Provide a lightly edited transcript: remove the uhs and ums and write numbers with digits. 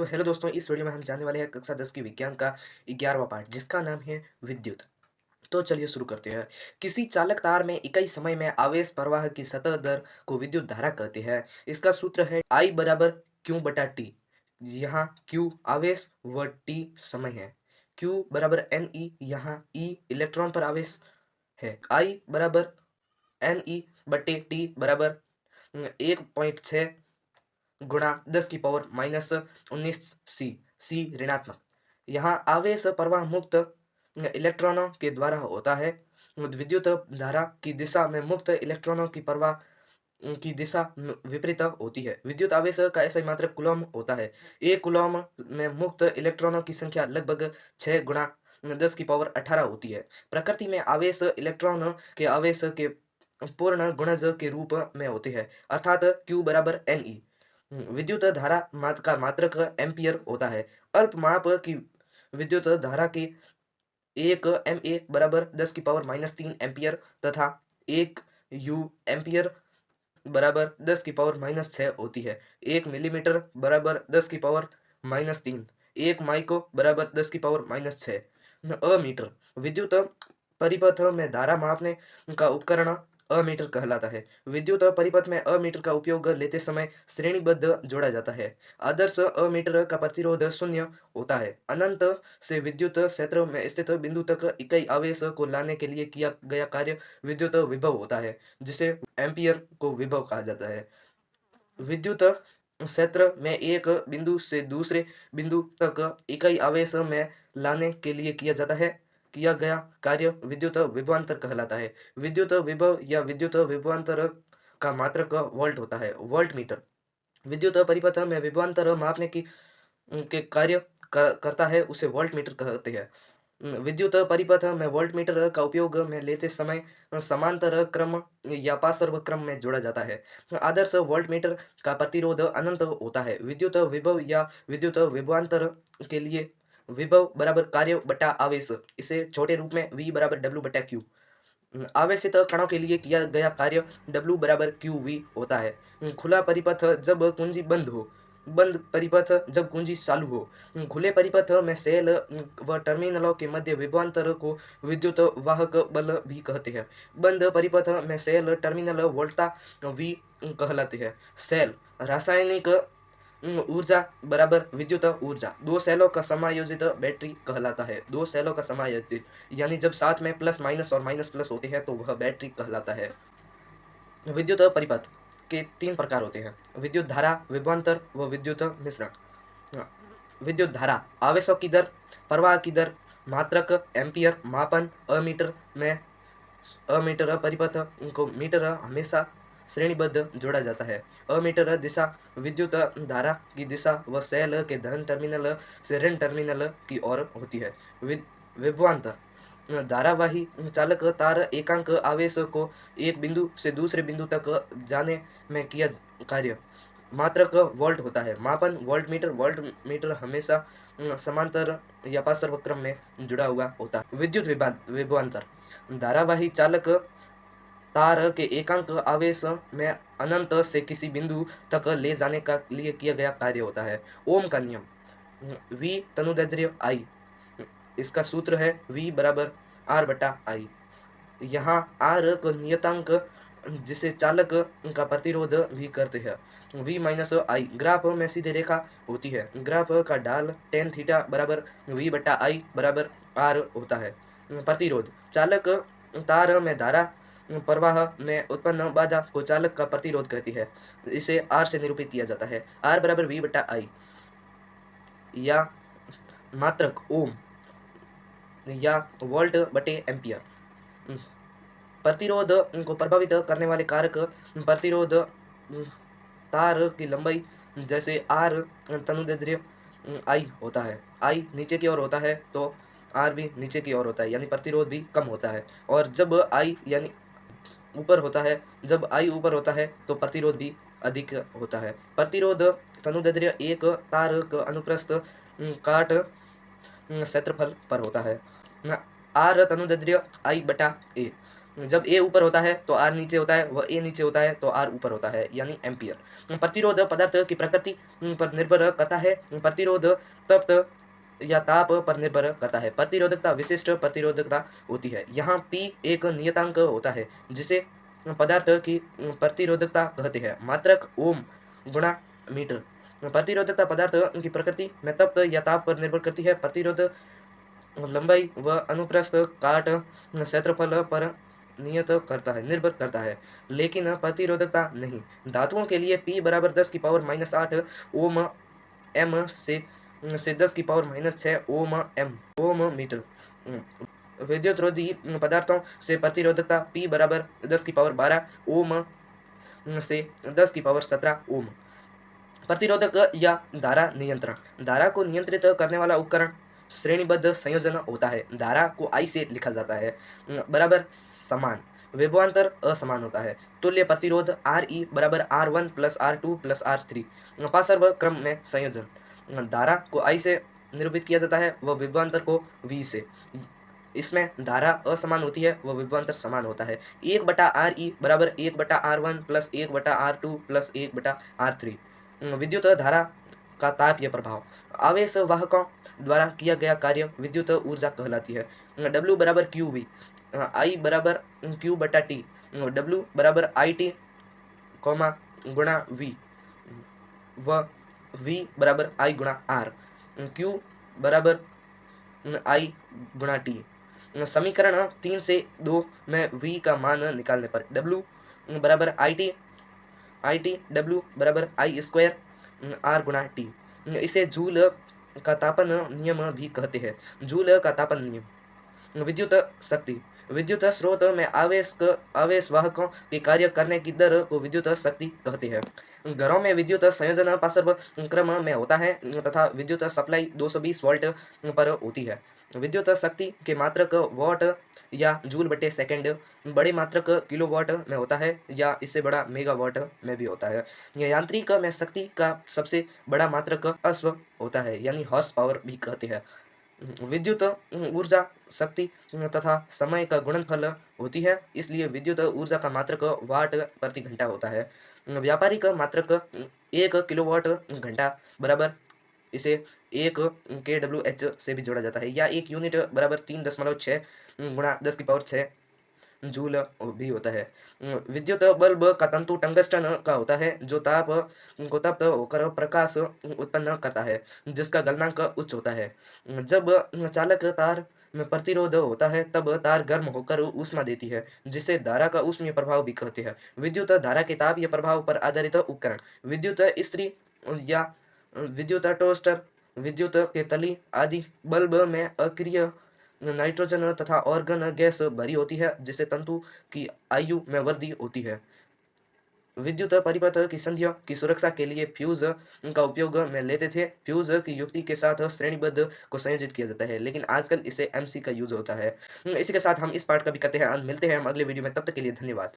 तो हेलो दोस्तों, इस वीडियो में हम जानने वाले हैं कक्षा 10 की विज्ञान का 11वां पार्ट, जिसका नाम है विद्युत। तो चलिए शुरू करते हैं। किसी चालक तार में इकाई समय में आवेश प्रवाह की सतह दर को विद्युत धारा कहते हैं। इसका सूत्र है I बराबर Q बटा टी। यहाँ Q आवेश व T समय है। Q बराबर NE, यहाँ E इलेक्ट्रॉन पर आवेश है। I बराबर NE बटे T बराबर 1.6 गुणा 10 की पावर माइनस 19 सी ऋणात्मक। यहाँ आवेश प्रवाह मुक्त इलेक्ट्रॉनों के द्वारा होता है। विद्युत धारा की दिशा में मुक्त इलेक्ट्रॉनों की प्रवाह की दिशा विपरीत होती है। विद्युत आवेश का ऐसा मात्रक कूलॉम होता है। एक कूलॉम में मुक्त इलेक्ट्रॉनों की संख्या लगभग 6 गुणा 10 की पावर 18 होती है। प्रकृति में आवेश इलेक्ट्रॉन के आवेश के पूर्ण गुणज के रूप में होते हैं, अर्थात Q बराबर NE। विद्युत धारा का मात्रक एम्पियर होता है। अल्प माप की विद्युत धारा की 1 MA बराबर 10 की पावर माइनस 3 एम्पियर तथा 1 यू एम्पियर बराबर 10 की पावर माइनस 6 होती है। 1 मिलीमीटर बराबर 10 की पावर माइनस 3। 1 माइक्रो बराबर 10 की पावर माइनस 6। अमीटर विद्युत परिपथ में धारा मापने का उपकरण अमीटर कहलाता है। विद्युत परिपथ में अमीटर का उपयोग लेते समय श्रेणीबद्ध जोड़ा जाता है। आदर्श अमीटर का प्रतिरोध शून्य होता है। अनंत से विद्युत क्षेत्र में स्थित बिंदु तक इकाई आवेश को लाने के लिए किया गया कार्य विद्युत विभव होता है, जिसे एम्पियर को विभव कहा जाता है। विद्युत क्षेत्र में एक बिंदु से दूसरे बिंदु तक इकाई आवेश में लाने के लिए किया गया कार्य विद्युत विभवांतर कहलाता है। विद्युत विभव या विद्युत विभवांतर का मात्रक वोल्ट होता है। वोल्ट मीटर विद्युत परिपथ में विभवांतर मापने की के कार्य करता है, उसे वोल्ट मीटर कहते हैं। विद्युत परिपथ में वोल्ट मीटर का उपयोग में लेते समय समांतर क्रम या पार्श्व क्रम में जोड़ा जाता है। आदर्श वोल्ट मीटर का प्रतिरोध अनंत होता है। विद्युत विभव या विद्युत विभवांतर के लिए विभव बराबर कार्य बटा आवेश, इसे छोटे रूप में V बराबर W बटा Q। आवेशित कणों के लिए किया गया कार्य W बराबर QV होता है। खुला परिपथ जब कुंजी बंद परिपथ जब कुंजी चालू हो। खुले परिपथ में सेल व टर्मिनलों के मध्य विभवांतर को विद्युत वाहक बल भी कहते हैं। बंद परिपथ में सेल टर्मिनल वोल्टा V कहलाते हैं। सेल रासायनिक ऊर्जा बराबर विद्युत ऊर्जा। दो सेलों का समायोजित बैटरी कहलाता है। दो सेलों का समायोजित यानी जब साथ में प्लस माइनस और माइनस प्लस होते हैं तो वह बैटरी कहलाता है। विद्युत परिपथ के 3 प्रकार होते हैं: विद्युत धारा, विभवांतर व विद्युत मिश्रण। विद्युत धारा आवेशों की दर, प्रवाह की दर, मात्रक एम्पियर, मापन अमीटर परिपथ को मीटर हमेशा श्रेणीबद्ध जोड़ा जाता है। अमीटर दिशा विद्युत धारा की दिशा व सेल के धन टर्मिनल से ऋण टर्मिनल की ओर होती है। विभवांतर धारावाही चालक तार एकांक आवेश को एक बिंदु से दूसरे बिंदु तक जाने में किया कार्य मात्रक वोल्ट होता है। मापन वोल्ट मीटर हमेशा समांतर या पार्श्व क्रम में जुड़ा हुआ होता है। विद्युत विभवांतर धारावाही चालक तार के एकांक आवेश में अनंत से किसी बिंदु तक ले जाने का लिए किया गया कार्य होता है। ओम का नियम V तनुदैर्ध्य I, इसका सूत्र है V बराबर R बटा I। यहाँ R को नियतांक जिसे चालक का प्रतिरोध भी करते हैं। V माइनस I ग्राफ में सीधी रेखा होती है। ग्राफ का ढाल tan थीटा बराबर V बटा I बराबर R होता है। प्रतिरोध चालक तार में धारा प्रवाह में उत्पन्न बाधा को चालक का प्रतिरोध कहती है। इसे R से निरूपित किया जाता है। R बराबर V बटा I या मात्रक ओम या वोल्ट बटे एम्पियर। प्रतिरोध को प्रभावित करने वाले कारक प्रतिरोध तार की लंबाई जैसे R तनुदैर्ध्य I होता है। I नीचे की ओर होता है तो R भी नीचे की ओर होता है, यानी प्रतिरोध भी कम होता है। और जब I यानी ऊपर होता है, जब I ऊपर होता है तो प्रतिरोध भी अधिक होता है। प्रतिरोध तनुदैर्ध्य एक तार का अनुप्रस्थ काट क्षेत्रफल पर होता है। R तनुदैर्ध्य I बटा A जब ए ऊपर होता है तो आर नीचे होता है, व ए नीचे होता है तो आर ऊपर होता है, यानी एम्पियर। प्रतिरोध पदार्थ की प्रकृति पर निर्भर करता है। प्रतिरोध तप्त या ताप पर निर्भर करता है। प्रतिरोधकता विशिष्ट प्रतिरोधकता होती है। यहाँ पी एक नियतांक होता है जिसे पदार्थ की प्रतिरोधकता कहते हैं। मात्रक ओम गुणा मीटर। प्रतिरोधकता पदार्थ की प्रकृति में तप्त या ताप पर निर्भर करती है। प्रतिरोध लंबाई व अनुप्रस्थ काट क्षेत्रफल पर निर्भर करता है, लेकिन प्रतिरोधकता नहीं। धातुओं के लिए P बराबर 10⁻8 ओम एम से 10⁻6 ओम मीटर। विद्युतरोधी पदार्थों से प्रतिरोधकता P बराबर 10⁻12 ओम से 10⁻17 ओम। प्रतिरोधक या धारा नियंत्रण। धारा को नियंत्रित करने वाला उपकरण श्रेणीबद्ध संयोजन होता है। धारा को I से लिखा जाता है बराबर समान, विभवांतर असमान होता है। तुल्य प्रतिरोध Re बराबर R1 plus R2 plus R3। अपासर्व क्रम में संयोजन। धारा को I से निरूपित किया जाता है व विभवांतर को V से। इसमें धारा असमान होती है व विभवांतर समान होता है। 1/Re बराबर 1/R1 plus 1/R2 plus 1/R3। विद्युत धारा का तापीय प्रभाव। आवेश वाहकों द्वारा किया गया कार्य विद्युत ऊर्जा कहलाती है। W बराबर QV, I बराबर Q/T, W बराबर IT गुणा V व V बराबर I गुणा R, Q बराबर I गुणा T। समीकरण 3 से 2 में V का मान निकालने पर W बराबर IT W बराबर I स्क्वायर R गुणा T। इसे जूल का तापन नियम भी कहते हैं। जूल का तापन नियम। विद्युत शक्ति। विद्युत स्रोत में आवेश वाहकों के कार्य करने की दर को विद्युत शक्ति कहते हैं। घरों में विद्युत संयोजन अपासर्व क्रम में होता है तथा विद्युत सप्लाई 220 वोल्ट पर होती है। विद्युत शक्ति के मात्रक वॉट या जूल बटे सेकंड, बड़े मात्रक किलोवाट में होता है या इससे बड़ा मेगावाट में भी होता है। यांत्रिक में शक्ति का सबसे बड़ा मात्रक अश्व होता है, यानी हॉर्स पावर भी कहते हैं। विद्युत ऊर्जा शक्ति तथा समय का गुणनफल होती है, इसलिए विद्युत ऊर्जा का मात्रक वाट प्रति घंटा होता है। व्यापारिक मात्रक 1 किलोवाट घंटा बराबर इसे 1 kWh से भी जोड़ा जाता है, या 1 यूनिट बराबर 3.6 गुणा 10⁶ जूल भी होता है। विद्युत बल्ब का तंतु टंगस्टन का होता है जो ताप को तप्त होकर प्रकाश उत्पन्न करता है, जिसका गलनांक उच्च होता है। जब चालक तार में प्रतिरोध होता है तब तार गर्म होकर ऊष्मा देती है, जिसे धारा का ऊष्मीय प्रभाव भी कहते हैं। विद्युत धारा के तापीय प्रभाव पर आधारित उपकरण। विद्युत इस्त्री या विद्युत टोस्टर, विद्युत के तली आदि। बल्ब में अक्रिय नाइट्रोजन तथा ऑर्गन गैस भरी होती है, जिससे तंतु की आयु में वृद्धि होती है। विद्युत परिपथ की संधियों की सुरक्षा के लिए फ्यूज का उपयोग में लेते थे। फ्यूज की युक्ति के साथ श्रेणीबद्ध को संयोजित किया जाता है, लेकिन आजकल इसे MC का यूज होता है। इसी के साथ हम इस पार्ट का भी करते हैं अंत। मिलते हैं हम अगले वीडियो में, तब तक के लिए धन्यवाद।